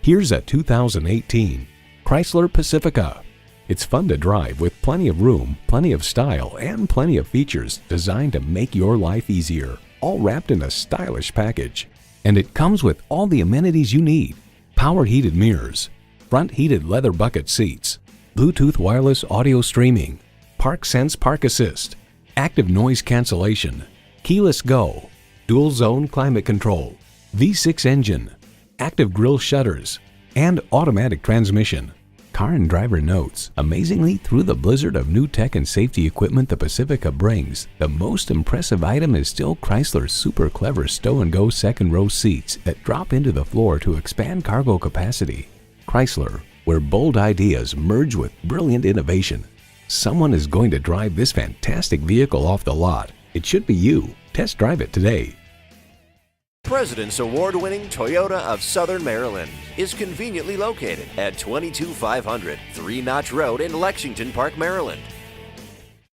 Here's a 2018 Chrysler Pacifica. It's fun to drive with plenty of room, plenty of style, and plenty of features designed to make your life easier, all wrapped in a stylish package. And it comes with all the amenities you need: power heated mirrors, front heated leather bucket seats, Bluetooth wireless audio streaming, Park Sense Park Assist, active noise cancellation, keyless go, dual zone climate control, V6 engine, active grille shutters, and automatic transmission. Car and Driver notes, amazingly, through the blizzard of new tech and safety equipment the Pacifica brings, the most impressive item is still Chrysler's super clever stow-and-go second row seats that drop into the floor to expand cargo capacity. Chrysler, where bold ideas merge with brilliant innovation. Someone is going to drive this fantastic vehicle off the lot. It should be you. Test drive it today. President's Award-winning Toyota of Southern Maryland is conveniently located at 22500 Three Notch Road in Lexington Park, Maryland.